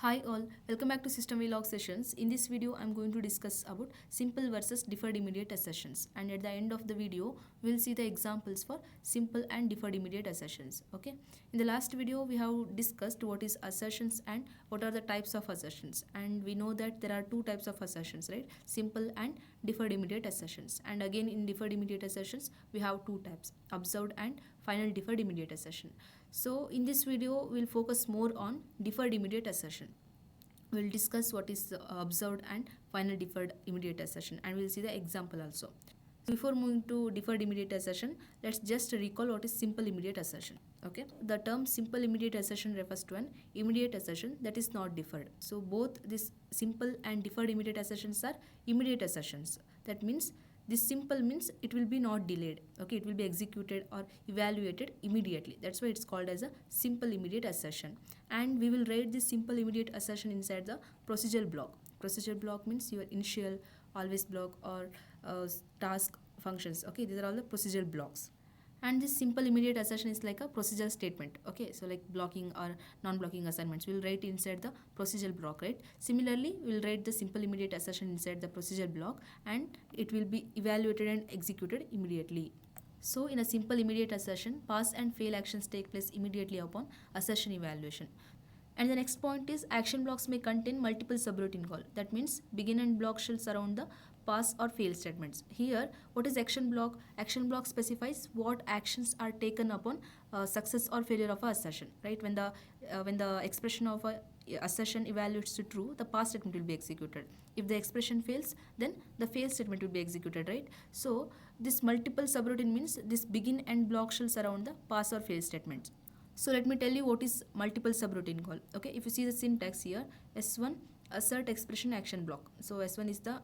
Hi all, welcome back to SystemVerilog sessions. In this video, I'm going to discuss about simple versus deferred immediate assertions. And at the end of the video, we'll see the examples for simple and deferred immediate assertions. Okay. In the last video, we have discussed what is assertions and what are the types of assertions. And we know that there are two types of assertions, right? Simple and deferred immediate assertions. And again, in deferred immediate assertions, we have two types: observed and final deferred immediate assertion. So in this video, we'll focus more on deferred immediate assertion. We'll discuss what is observed and final deferred immediate assertion, and we'll see the example also. Before moving to deferred immediate assertion, let's just recall what is simple immediate assertion. Okay, the term simple immediate assertion refers to an immediate assertion that is not deferred. So both this simple and deferred immediate assertions are immediate assertions. That means this simple means it will be not delayed. Okay, it will be executed or evaluated immediately. That's why it's called as a simple immediate assertion. And we will write this simple immediate assertion inside the procedural block. Procedural block means your initial, always block, or task functions. Okay, these are all the procedural blocks. And this simple immediate assertion is like a procedural statement. Okay, so like blocking or non-blocking assignments, we'll write inside the procedural block, right? Similarly, we'll write the simple immediate assertion inside the procedural block, and it will be evaluated and executed immediately. So in a simple immediate assertion, pass and fail actions take place immediately upon assertion evaluation. And the next point is action blocks may contain multiple subroutine call. That means begin and block shall surround the pass or fail statements. Here, what is action block? Action block specifies what actions are taken upon success or failure of a assertion. Right? When the expression of a assertion evaluates to true, the pass statement will be executed. If the expression fails, then the fail statement will be executed. Right? So this multiple subroutine means this begin and block shall surround the pass or fail statements. So let me tell you what is multiple subroutine call. Okay, if you see the syntax here, S1 assert expression action block. So S1 is the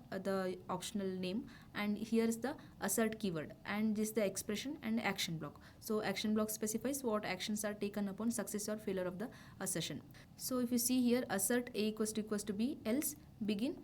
optional name, and here is the assert keyword, and this is the expression and action block. So action block specifies what actions are taken upon success or failure of the assertion. So if you see here, assert A equals to B, else begin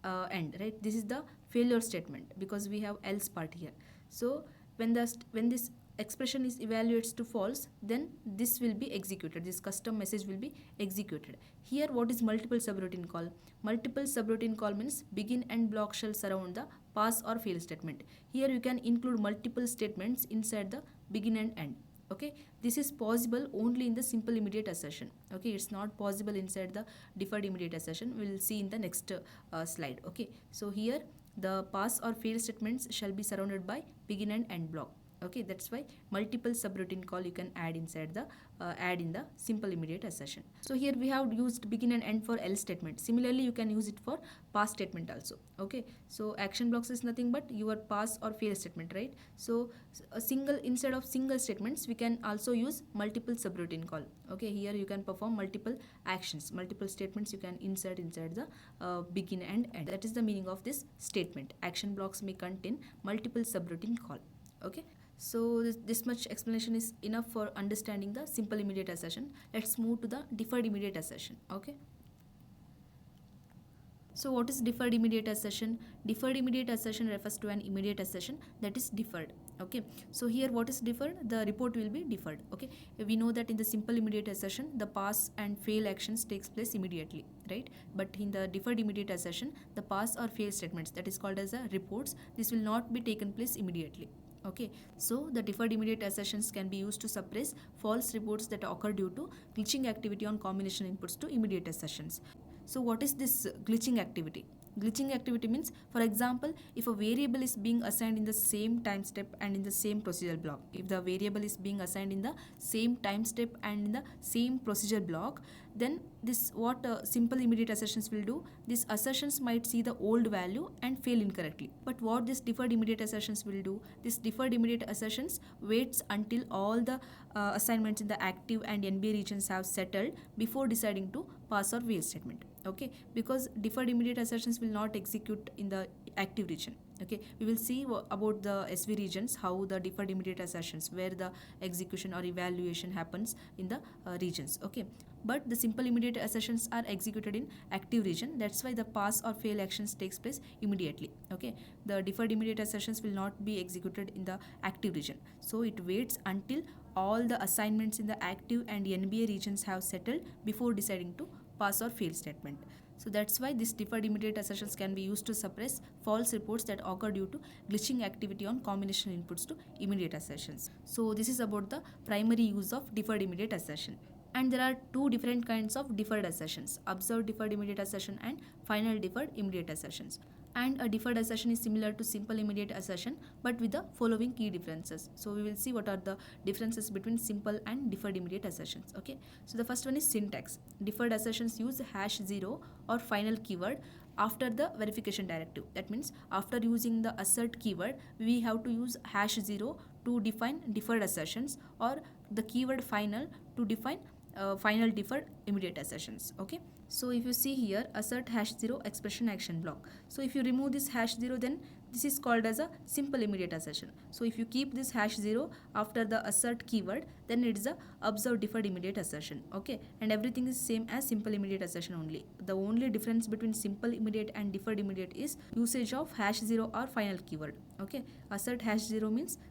end. Right, this is the failure statement because we have else part here. So when this expression is evaluates to false, then this will be executed. This custom message will be executed. Here, what is multiple subroutine call? Multiple subroutine call means begin and block shall surround the pass or fail statement. Here you can include multiple statements inside the begin and end. Okay, this is possible only in the simple immediate assertion. Okay, it's not possible inside the deferred immediate assertion. We'll see in the next slide. Okay, so here the pass or fail statements shall be surrounded by begin and end block. Okay, that's why multiple subroutine call you can add inside the add in the simple immediate assertion. So here we have used begin and end for else statement. Similarly, you can use it for pass statement also. Okay, so action blocks is nothing but your pass or fail statement, right? So instead of single statements, we can also use multiple subroutine call. Okay, here you can perform multiple actions, multiple statements you can insert inside the begin and end. That is the meaning of this statement. Action blocks may contain multiple subroutine call. Okay, so this much explanation is enough for understanding the simple immediate assertion. Let's move to the deferred immediate assertion. Okay, so what is deferred immediate assertion? Deferred immediate assertion refers to an immediate assertion that is deferred. Okay, so here what is deferred? The report will be deferred. Okay, we know that in the simple immediate assertion, the pass and fail actions takes place immediately, right? But in the deferred immediate assertion, the pass or fail statements, that is called as a reports, this will not be taken place immediately. Okay, so the deferred immediate assertions can be used to suppress false reports that occur due to glitching activity on combination inputs to immediate assertions. So what is this glitching activity? Glitching activity means, for example, if a variable is being assigned in the same time step and in the same procedural block, if the variable is being assigned in the same time step and in the same procedural block, then this what simple immediate assertions will do, these assertions might see the old value and fail incorrectly. But what this deferred immediate assertions will do, this deferred immediate assertions waits until all the assignments in the active and NBA regions have settled before deciding to pass or fail statement. Okay, because deferred immediate assertions will not execute in the active region. Okay, we will see about the SV regions, how the deferred immediate assertions, where the execution or evaluation happens in the regions. Okay, but the simple immediate assertions are executed in active region. That's why the pass or fail actions takes place immediately. Okay, the deferred immediate assertions will not be executed in the active region, so it waits until all the assignments in the active and NBA regions have settled before deciding to pass or fail statement. So that's why this deferred immediate assertions can be used to suppress false reports that occur due to glitching activity on combination inputs to immediate assertions. So this is about the primary use of deferred immediate assertion. And there are two different kinds of deferred assertions: observed deferred immediate assertion and final deferred immediate assertions. And a deferred assertion is similar to simple immediate assertion but with the following key differences. So we will see what are the differences between simple and deferred immediate assertions. Okay, so the first one is syntax. Deferred assertions use #0 or final keyword after the verification directive. That means after using the assert keyword, we have to use #0 to define deferred assertions, or the keyword final to define final deferred immediate assertions. Okay, so if you see here, assert #0 expression action block. So if you remove this #0, then this is called as a simple immediate assertion. So if you keep this #0 after the assert keyword, then it is a observed deferred immediate assertion. Okay, and everything is same as simple immediate assertion only. The only difference between simple immediate and deferred immediate is usage of #0 or final keyword. Okay, assert #0 means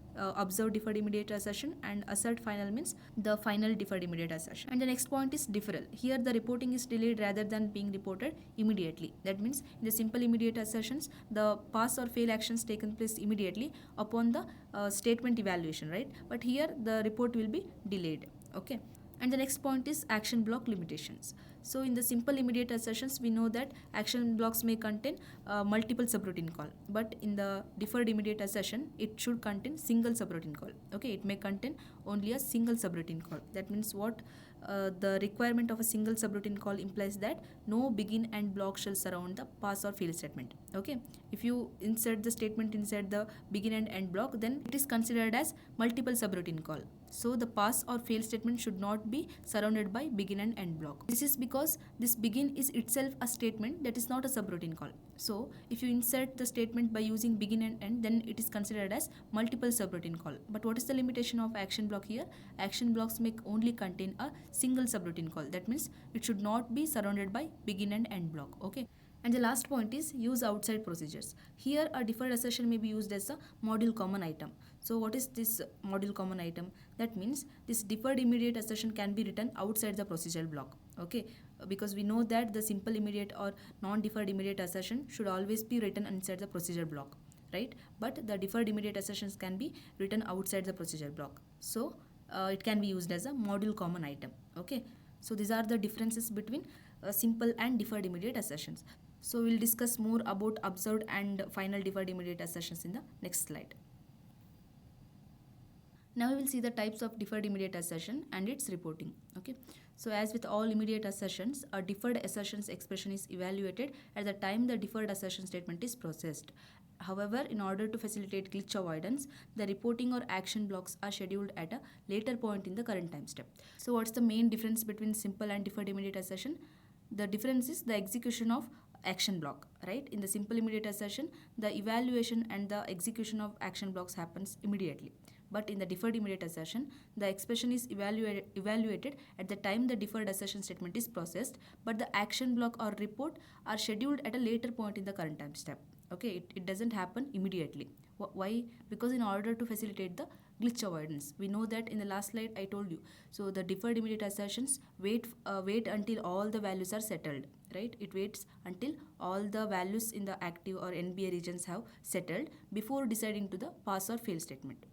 observed deferred immediate assertion, and assert final means the final deferred immediate assertion. And the next point is deferral. Here the reporting is delayed rather than being reported immediately. That means in the simple immediate assertions, the pass or fail actions taken place immediately upon the statement evaluation, right? But here the report will be delayed. Okay, and the next point is action block limitations. So in the simple immediate assertions, we know that action blocks may contain multiple subroutine call, but in the deferred immediate assertion, it should contain single subroutine call. Okay, it may contain only a single subroutine call. That means what? The requirement of a single subroutine call implies that no begin and block shall surround the pass or fail statement. Okay, if you insert the statement inside the begin and end block, then it is considered as multiple subroutine call. So the pass or fail statement should not be surrounded by begin and end block. This is because this begin is itself a statement that is not a subroutine call. So if you insert the statement by using begin and end, then it is considered as multiple subroutine call. But what is the limitation of action block here? Action blocks may only contain a single subroutine call. That means it should not be surrounded by begin and end block. Okay. And the last point is use outside procedures. Here a deferred assertion may be used as a module common item. So what is this module common item? That means this deferred immediate assertion can be written outside the procedural block. Okay, because we know that the simple immediate or non-deferred immediate assertion should always be written inside the procedure block, right? But the deferred immediate assertions can be written outside the procedure block. So it can be used as a module common item. Okay, so these are the differences between simple and deferred immediate assertions. So we'll discuss more about observed and final deferred immediate assertions in the next slide. Now we will see the types of deferred immediate assertion and its reporting. Okay, so as with all immediate assertions, a deferred assertions expression is evaluated at the time the deferred assertion statement is processed. However, in order to facilitate glitch avoidance, the reporting or action blocks are scheduled at a later point in the current time step. So what's the main difference between simple and deferred immediate assertion? The difference is the execution of action block, right? In the simple immediate assertion, the evaluation and the execution of action blocks happens immediately. But in the deferred immediate assertion, the expression is evaluated at the time the deferred assertion statement is processed, but the action block or report are scheduled at a later point in the current time step. Okay, it doesn't happen immediately. Why? Because in order to facilitate the glitch avoidance, we know that in the last slide I told you. So the deferred immediate assertions wait until all the values are settled, right? It waits until all the values in the active or NBA regions have settled before deciding to the pass or fail statement.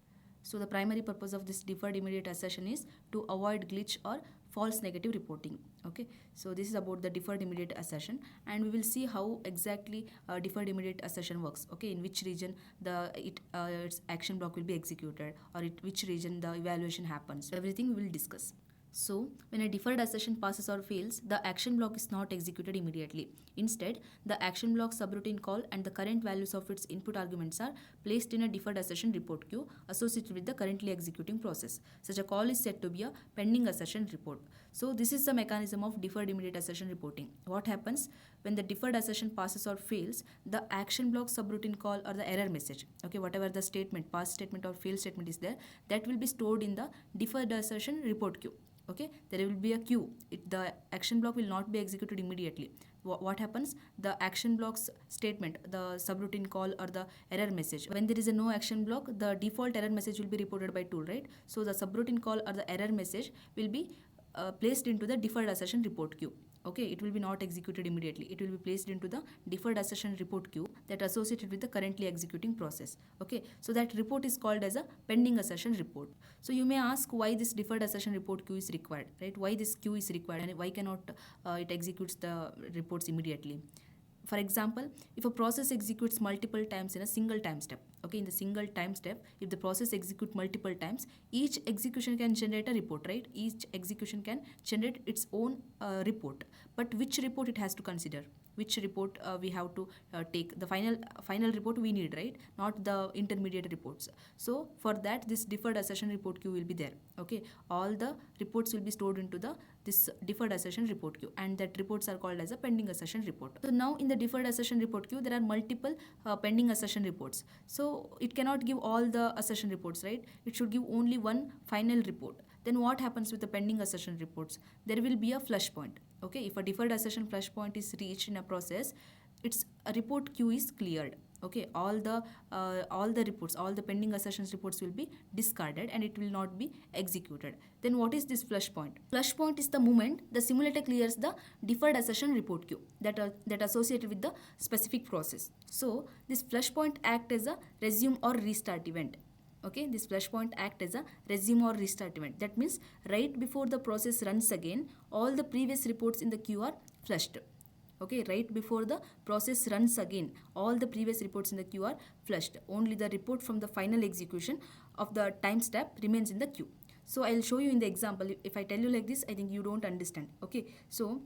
So the primary purpose of this deferred immediate assertion is to avoid glitch or false negative reporting. Okay, so this is about the deferred immediate assertion, and we will see how exactly deferred immediate assertion works. Okay, in which region its action block will be executed, or which region the evaluation happens. Everything we will discuss. So, when a deferred assertion passes or fails, the action block is not executed immediately. Instead, the action block subroutine call and the current values of its input arguments are placed in a deferred assertion report queue associated with the currently executing process. Such a call is said to be a pending assertion report. So, this is the mechanism of deferred immediate assertion reporting. What happens when the deferred assertion passes or fails? The action block subroutine call or the error message, okay, whatever the statement, pass statement or fail statement is there, that will be stored in the deferred assertion report queue. Okay, there will be a queue. The action block will not be executed immediately. What happens? The action block's statement, the subroutine call or the error message, when there is a no action block, the default error message will be reported by tool, right? So the subroutine call or the error message will be placed into the deferred assertion report queue. Okay, it will be not executed immediately. It will be placed into the deferred assertion report queue that associated with the currently executing process. Okay, so that report is called as a pending assertion report. So you may ask why this deferred assertion report queue is required, right? Why this queue is required and why cannot it executes the reports immediately? For example, if a process executes multiple times in a single time step, okay, in the single time step, if the process executes multiple times, each execution can generate a report, right? Each execution can generate its own report. But which report it has to consider? Which report we have to take? The final report we need, right? Not the intermediate reports. So for that, this deferred assertion report queue will be there. Okay, all the reports will be stored into this deferred assertion report queue, and that reports are called as a pending assertion report. So now in the deferred assertion report queue, there are multiple pending assertion reports. So it cannot give all the assertion reports, right? It should give only one final report. Then what happens with the pending assertion reports? There will be a flush point. Okay, if a deferred assertion flush point is reached in a process, its a report queue is cleared. Okay, all the reports, all the pending assertions reports will be discarded and it will not be executed. Then what is this flush point? Flush point is the moment the simulator clears the deferred assertion report queue that associated with the specific process. So this flush point act as a resume or restart event. Okay, this flush point act as a resume or restart event. That means right before the process runs again, all the previous reports in the queue are flushed. Okay, right before the process runs again, all the previous reports in the queue are flushed. Only the report from the final execution of the time step remains in the queue. So I'll show you in the example. If I tell you like this, I think you don't understand. Okay, so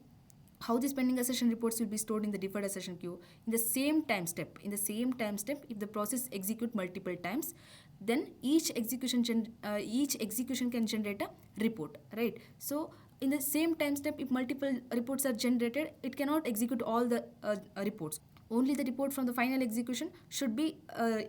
how these pending assertion reports will be stored in the deferred assertion queue? In the same time step, if the process execute multiple times, then each execution can generate a report, right? So in the same time step, if multiple reports are generated, it cannot execute all the reports. Only the report from the final execution should be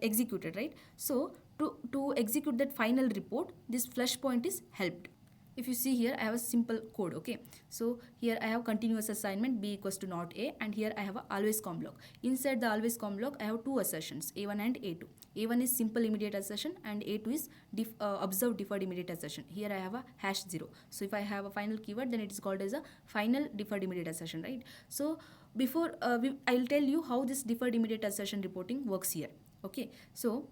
executed, right? So to execute that final report, this flush point is helped. If you see here, I have a simple code. Okay, so here I have continuous assignment b equals to not a, and here I have a always com block. Inside the always com block, I have two assertions, a1 and a2. A1 is simple immediate assertion and a2 is observed deferred immediate assertion. Here I have a #0. So if I have a final keyword, then it is called as a final deferred immediate assertion, right? So before I'll tell you how this deferred immediate assertion reporting works here. Okay, so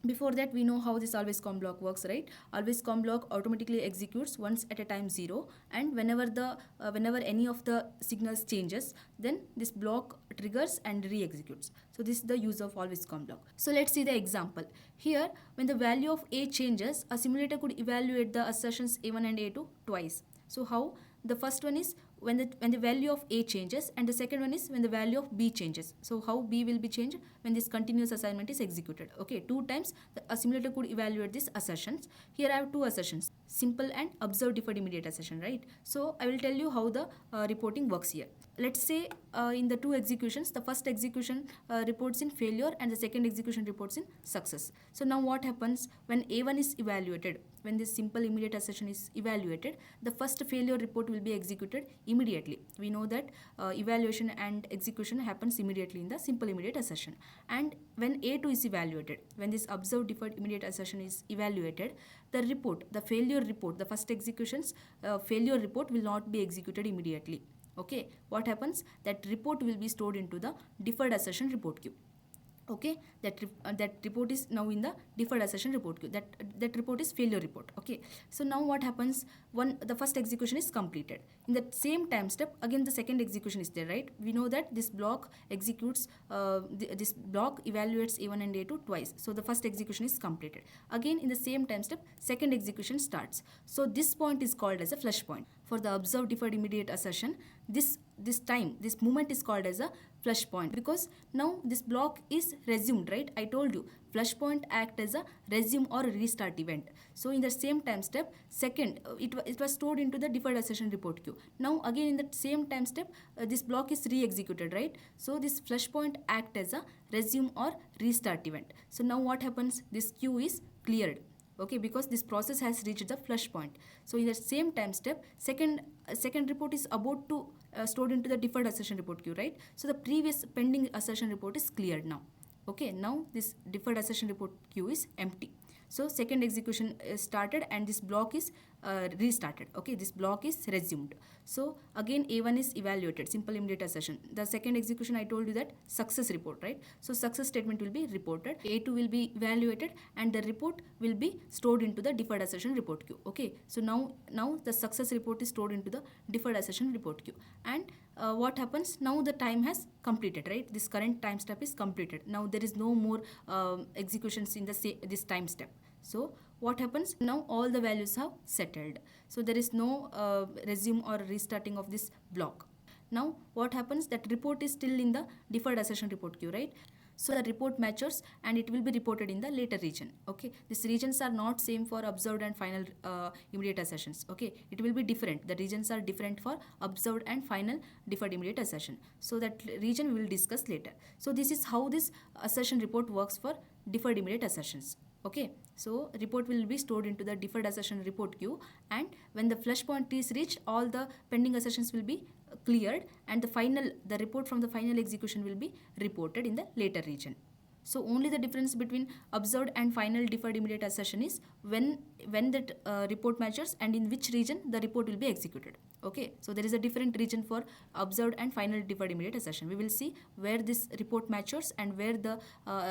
before that, we know how this always com block works, right? Always com block automatically executes once at a time 0, and whenever any of the signals changes, then this block triggers and re-executes. So this is the use of always com block. So let's see the example. Here, when the value of a changes, a simulator could evaluate the assertions a1 and a2 twice. So how? The first one is when the value of a changes, and the second one is when the value of b changes. So how b will be changed? When this continuous assignment is executed. Okay, two times a simulator could evaluate these assertions. Here I have two assertions, simple and observed deferred immediate assertion, right? So I will tell you how the reporting works here. Let's say in the two executions, the first execution reports in failure and the second execution reports in success. So now what happens when a1 is evaluated? When this simple immediate assertion is evaluated, the first failure report will be executed immediately. We know that evaluation and execution happens immediately in the simple immediate assertion. And when a2 is evaluated, when this observed deferred immediate assertion is evaluated, the report, the failure report, the first execution's failure report will not be executed immediately. Okay, what happens? That report will be stored into the deferred assertion report queue. Okay, that report is now in the deferred assertion report queue. That report is failure report. Okay, so now what happens when the first execution is completed? In the same time step, again the second execution is there, right? We know that this block executes this block evaluates a1 and a2 twice. So the first execution is completed. Again in the same time step, second execution starts. So this point is called as a flush point. For the observed deferred immediate assertion, this moment is called as a flush point, because now this block is resumed, right? I told you flush point act as a resume or restart event. So in the same time step, second it was stored into the deferred assertion report queue. Now again in the same time step, this block is re-executed, right? So this flush point act as a resume or restart event. So now what happens? This queue is cleared. Okay, because this process has reached the flush point. So in the same time step, second report is about to stored into the deferred assertion report queue, right? So the previous pending assertion report is cleared now. Okay, now this deferred assertion report queue is empty. So second execution is started and this block is restarted. Okay, this block is resumed. So again A1 is evaluated, simple immediate assertion. The second execution I told you that success report, right? So success statement will be reported, A2 will be evaluated, and the report will be stored into the deferred assertion report queue. Okay, so now the success report is stored into the deferred assertion report queue. And what happens now? The time has completed, right? This current time step is completed. Now there is no more executions in this time step. So what happens now? All the values have settled, so there is no resume or restarting of this block. Now what happens? That report is still in the deferred assertion report queue, right? So the report matures and it will be reported in the later region. Okay, these regions are not same for observed and final immediate assertions. Okay, it will be different. The regions are different for observed and final deferred immediate assertion. So that region we will discuss later. So this is how this assertion report works for deferred immediate assertions. Okay, so report will be stored into the deferred assertion report queue, and when the flush point is reached, all the pending assertions will be cleared, and the report from the final execution will be reported in the later region. So only the difference between observed and final deferred immediate assertion is when that report matures and in which region the report will be executed. Okay, so there is a different region for observed and final deferred immediate assertion. We will see where this report matures and where the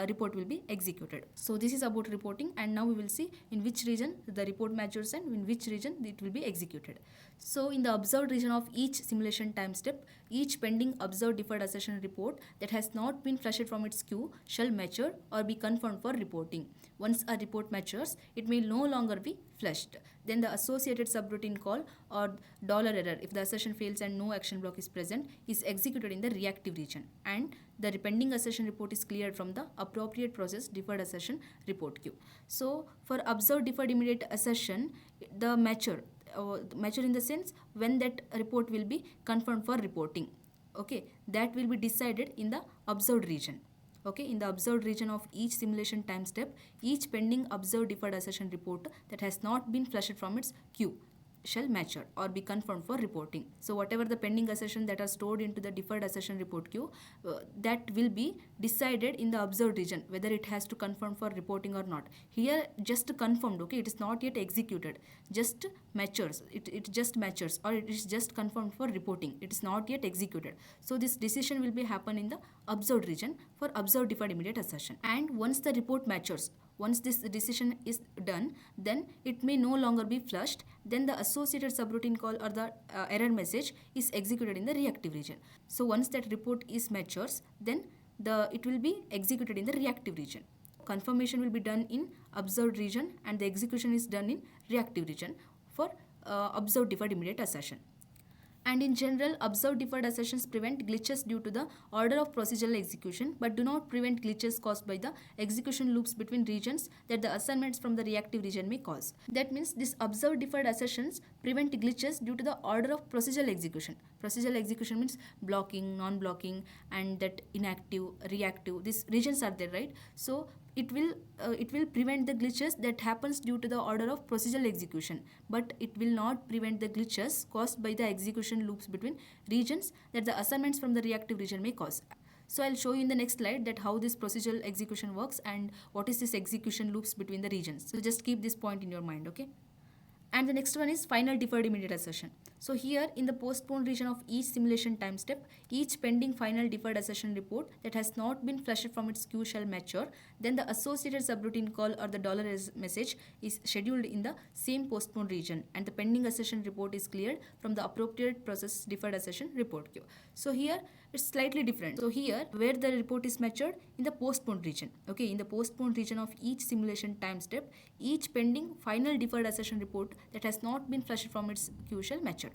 report will be executed. So this is about reporting, and now we will see in which region the report matures and in which region it will be executed. So in the observed region of each simulation time step, each pending observed deferred assertion report that has not been flushed from its queue shall mature or be confirmed for reporting. Once a report matures, it may no longer be flushed. Then the associated subroutine call or $error, if the assertion fails and no action block is present, is executed in the reactive region, and the pending assertion report is cleared from the appropriate process deferred assertion report queue. So for observed deferred immediate assertion, the mature in the sense when that report will be confirmed for reporting. Okay, that will be decided in the observed region. Okay, in the observed region of each simulation time step, each pending observed deferred assertion report that has not been flushed from its queue shall mature or be confirmed for reporting. So whatever the pending assertion that are stored into the deferred assertion report queue, that will be decided in the observed region whether it has to confirm for reporting or not. Here just confirmed, okay, it is not yet executed, just matures, it just matures, or it is just confirmed for reporting, it is not yet executed. So this decision will be happen in the observed region for observed deferred immediate assertion. And once the report matures, once this decision is done, then it may no longer be flushed. Then the associated subroutine call or the error message is executed in the reactive region. So once that report is matures, then it will be executed in the reactive region. Confirmation will be done in observed region and the execution is done in reactive region for observed deferred immediate assertion. And in general, observed deferred assertions prevent glitches due to the order of procedural execution, but do not prevent glitches caused by the execution loops between regions that the assignments from the reactive region may cause. That means these observed deferred assertions prevent glitches due to the order of procedural execution. Procedural execution means blocking, non-blocking, and that inactive, reactive. These regions are there, right? So it will prevent the glitches that happens due to the order of procedural execution, but it will not prevent the glitches caused by the execution loops between regions that the assignments from the reactive region may cause. So I'll show you in the next slide that how this procedural execution works and what is this execution loops between the regions. So just keep this point in your mind, okay? And the next one is final deferred immediate assertion. So here in the postponed region of each simulation time step, each pending final deferred assertion report that has not been flushed from its queue shall mature. Then the associated subroutine call or the $message is scheduled in the same postponed region, and the pending assertion report is cleared from the appropriate process deferred assertion report queue. So here it's slightly different. So here where the report is matured in the postponed region. Okay, in the postponed region of each simulation time step, each pending final deferred assertion report that has not been flushed from its queue shall mature.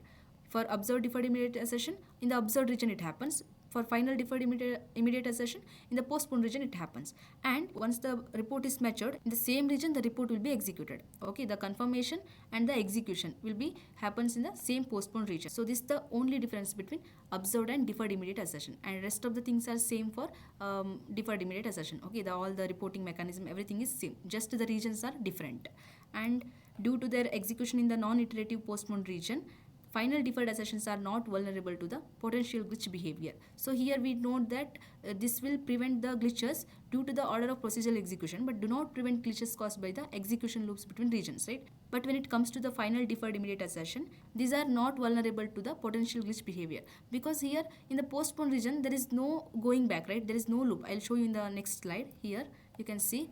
For observed deferred immediate assertion, in the observed region it happens. For final deferred immediate assertion, in the postponed region it happens. And once the report is matured, in the same region the report will be executed. Okay, the confirmation and the execution will be happens in the same postponed region. So this is the only difference between observed and deferred immediate assertion, and rest of the things are same for deferred immediate assertion. Okay, all the reporting mechanism, everything is same, just the regions are different. And due to their execution in the non-iterative postponed region, final deferred assertions are not vulnerable to the potential glitch behavior. So here we note that this will prevent the glitches due to the order of procedural execution, but do not prevent glitches caused by the execution loops between regions, right? But when it comes to the final deferred immediate assertion, these are not vulnerable to the potential glitch behavior, because here in the postponed region there is no going back, right? There is no loop. I'll show you in the next slide. Here you can see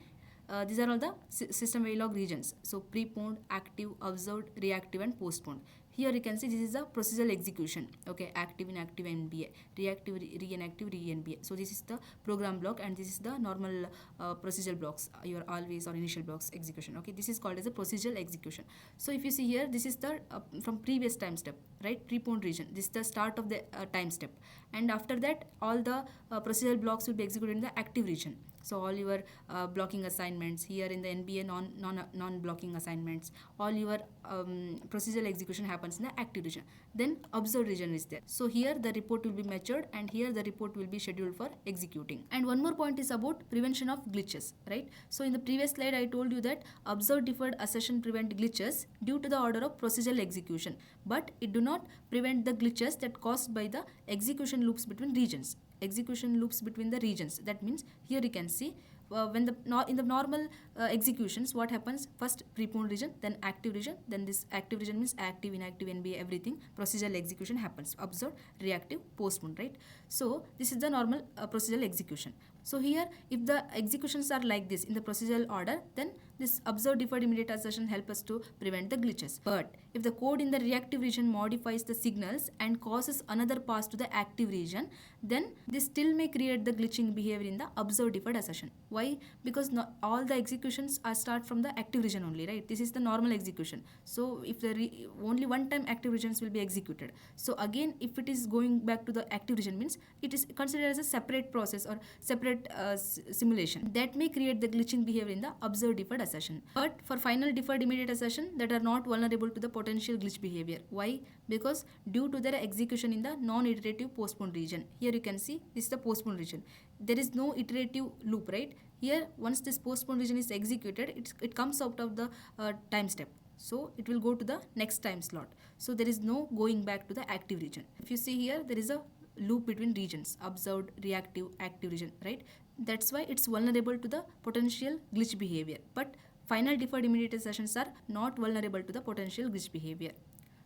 these are all the SystemVerilog regions. So preponed, active, observed, reactive, and postponed. Here you can see this is the procedural execution. Okay, active, inactive, NBA, reactive, re-inactive, re-NBA. So this is the program block, and this is the normal procedural blocks, your always or initial blocks execution. Okay, this is called as a procedural execution. So if you see here, this is the from previous time step, right? Preponed region. This is the start of the time step, and after that all the procedural blocks will be executed in the active region. So all your blocking assignments here in the NBA non-blocking assignments, all your procedural execution happens in the active region. Then observed region is there. So here the report will be matured, and here the report will be scheduled for executing. And one more point is about prevention of glitches, right? So in the previous slide I told you that observed deferred assertion prevent glitches due to the order of procedural execution, but it do not prevent the glitches that caused by the execution loops between regions. Execution loops between the regions. That means here you can see when in the normal executions, what happens? First preponed region, then active region, then this active region means active, inactive, NBA, everything. Procedural execution happens. Observed, reactive, postponed, right? So this is the normal procedural execution. So here, if the executions are like this in the procedural order, then this observed deferred immediate assertion help us to prevent the glitches. But if the code in the reactive region modifies the signals and causes another pass to the active region, then this still may create the glitching behavior in the observed deferred assertion. Why? Because not all the executions are start from the active region only, right? This is the normal execution. So if the only one time active regions will be executed. So again, if it is going back to the active region, means it is considered as a separate process or separate simulation that may create the glitching behavior in the observed deferred assertion. But for final deferred immediate assertion, that are not vulnerable to the potential glitch behavior. Why? Because due to their execution in the non-iterative postponed region. Here you can see this is the postponed region. There is no iterative loop, right? Here once this postponed region is executed, it comes out of the time step. So it will go to the next time slot. So there is no going back to the active region. If you see here, there is a loop between regions, observed, reactive, active region, right? That's why it's vulnerable to the potential glitch behavior. But final deferred immediate assertions are not vulnerable to the potential glitch behavior.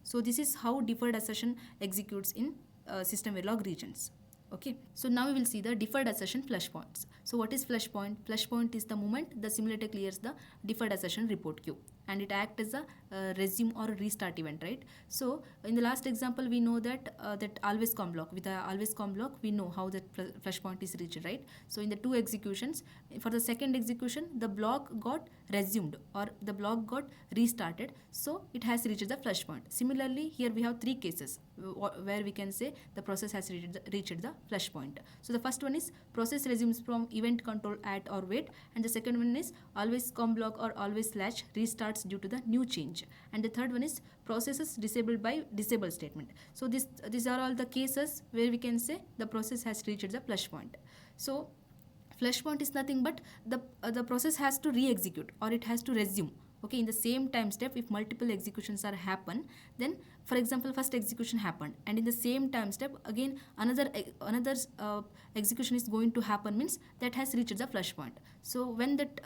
So this is how deferred assertion executes in SystemVerilog regions. Okay, so now we will see the deferred assertion flush points. So what is flush point? Flush point is the moment the simulator clears the deferred assertion report queue, and it acts as a resume or restart event, right? So in the last example, we know that that always com block, with the always com block we know how that flush point is reached, right? So in the two executions, for the second execution the block got resumed or the block got restarted, so it has reached the flush point. Similarly, here we have three cases where we can say the process has reached the flush point. So the first one is process resumes from event control at or wait, and the second one is always com block or always slash restarts due to the new change, and the third one is processes disabled by disable statement. So these are all the cases where we can say the process has reached the flush point. So flush point is nothing but the process has to re-execute or it has to resume. Okay, in the same time step, if multiple executions are happen, then for example first execution happened, and in the same time step again another execution is going to happen, means that has reached the flush point. So when that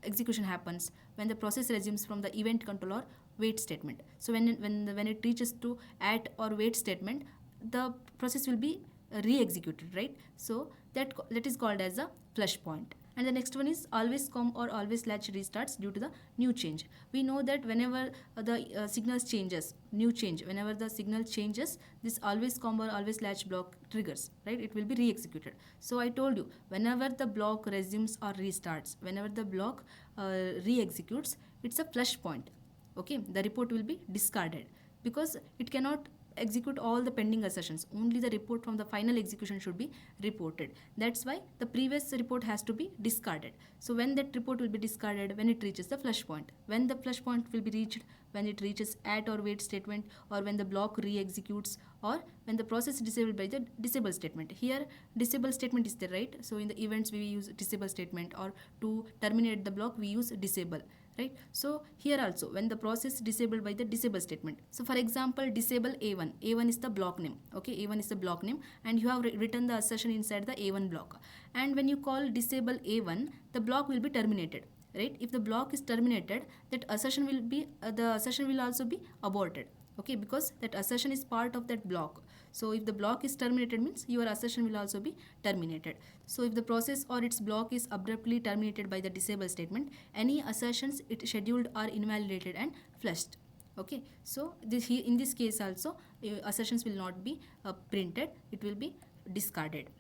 execution happens, when the process resumes from the event control or wait statement, so when it reaches to at or wait statement, the process will be re-executed, right? So that is called as a flush point. And the next one is always com or always latch restarts due to the new change. We know that whenever the signals changes, new change, whenever the signal changes, this always com or always latch block triggers, right? It will be re-executed. So I told you, whenever the block resumes or restarts, whenever the block re-executes, it's a flush point. Okay, the report will be discarded because it cannot execute all the pending assertions. Only the report from the final execution should be reported. That's why the previous report has to be discarded. So when that report will be discarded, when it reaches the flush point. When the flush point will be reached, when it reaches at or wait statement, or when the block re-executes, or when the process is disabled by the disable statement. Here disable statement is there, right? So in the events we use disable statement, or to terminate the block we use disable, right? So here also when the process is disabled by the disable statement. So for example, disable A1. A1 is the block name. Okay, A1 is the block name, and you have written the assertion inside the A1 block. And when you call disable A1, the block will be terminated. Right? If the block is terminated, that assertion will be the assertion will also be aborted. Okay, because that assertion is part of that block. So if the block is terminated, means your assertion will also be terminated. So if the process or its block is abruptly terminated by the disable statement, any assertions it scheduled are invalidated and flushed. Okay, so in this case also assertions will not be printed, it will be discarded.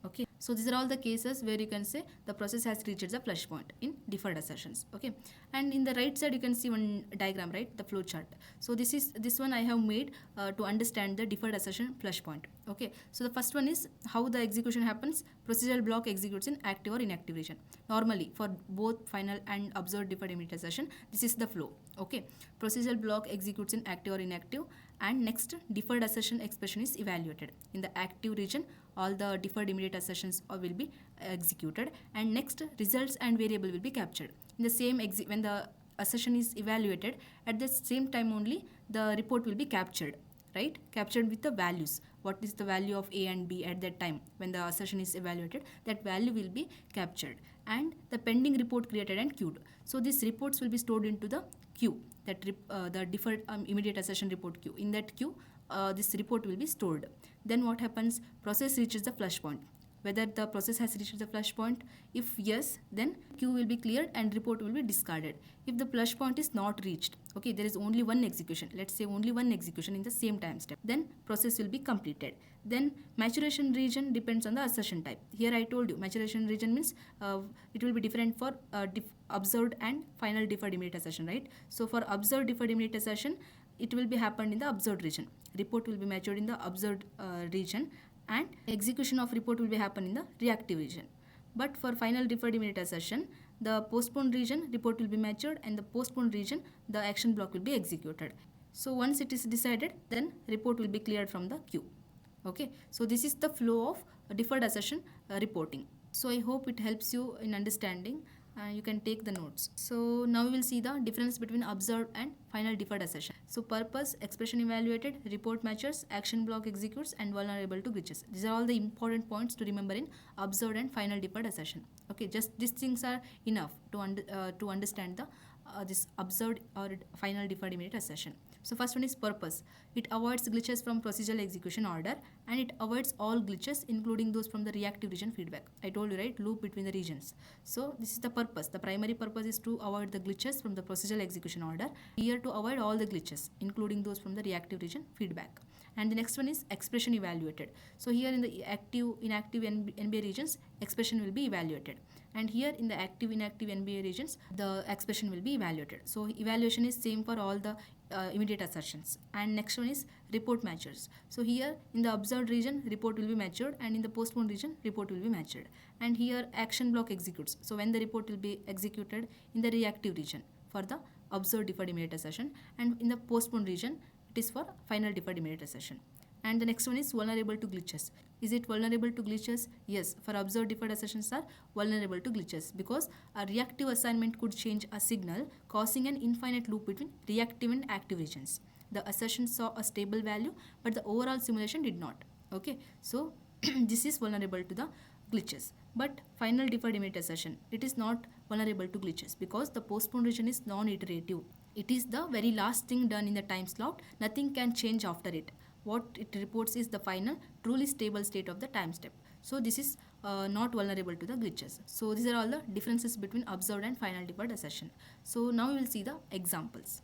Okay, so these are all the cases where you can say the process has reached the flush point in deferred assertions. Okay, and in the right side you can see one diagram, right, the flow chart. So this one I have made to understand the deferred assertion flush point. Okay, so the first one is how the execution happens. Procedural block executes in active or inactive region. Normally for both final and observed deferred immediate assertion, this is the flow. Okay, procedural block executes in active or inactive, and next deferred assertion expression is evaluated. In the active region, all the deferred immediate assertions will be executed, and next results and variable will be captured. In the same when the assertion is evaluated, at the same time only the report will be captured, right? Captured with the values. What is the value of A and B at that time when the assertion is evaluated? That value will be captured, and the pending report created and queued. So these reports will be stored into the queue, that the deferred immediate assertion report queue. In that queue, this report will be stored. Then what happens? Process reaches the flush point. Whether the process has reached the flush point, if yes, then queue will be cleared and report will be discarded. If the flush point is not reached, okay, there is only one execution, let's say only one execution in the same time step, then process will be completed. Then maturation region depends on the assertion type. Here I told you maturation region means it will be different for observed and final deferred immediate assertion, right? So for observed deferred immediate assertion, it will be happened in the observed region. Report will be matured in the observed region, and execution of report will be happen in the reactive region. But for final deferred immediate assertion, the postponed region report will be matured, and the postponed region the action block will be executed. So once it is decided, then report will be cleared from the queue. Okay, so this is the flow of deferred assertion reporting. So I hope it helps you in understanding. You can take the notes. So now we will see the difference between observed and final deferred assertion. So purpose, expression evaluated, report matches, action block executes, and vulnerable to glitches. These are all the important points to remember in observed and final deferred assertion. Okay, just these things are enough to understand the this observed or final deferred immediate assertion. So first one is purpose. It avoids glitches from procedural execution order, and it avoids all glitches including those from the reactive region feedback. I told you, right, loop between the regions. So this is the purpose. The primary purpose is to avoid the glitches from the procedural execution order. Here to avoid all the glitches including those from the reactive region feedback. And the next one is expression evaluated. So here in the active, inactive NBA regions, expression will be evaluated. And here in the active, inactive NBA regions, the expression will be evaluated. So evaluation is same for all the immediate assertions. And next one is report matchers. So here in the observed region, report will be matured, and in the postponed region, report will be matured. And here action block executes. So when the report will be executed in the reactive region for the observed deferred immediate assertion, and in the postponed region, it is for final deferred immediate assertion. And the next one is vulnerable to glitches. Is it vulnerable to glitches? Yes, for observed deferred assertions are vulnerable to glitches because a reactive assignment could change a signal, causing an infinite loop between reactive and active regions. The assertion saw a stable value, but the overall simulation did not. Okay, so this is vulnerable to the glitches. But final deferred immediate assertion, it is not vulnerable to glitches because the postponed region is non-iterative. It is the very last thing done in the time slot. Nothing can change after it. What it reports is the final, truly stable state of the time step. So this is not vulnerable to the glitches. So these are all the differences between observed and final deferred assertion. So now we will see the examples.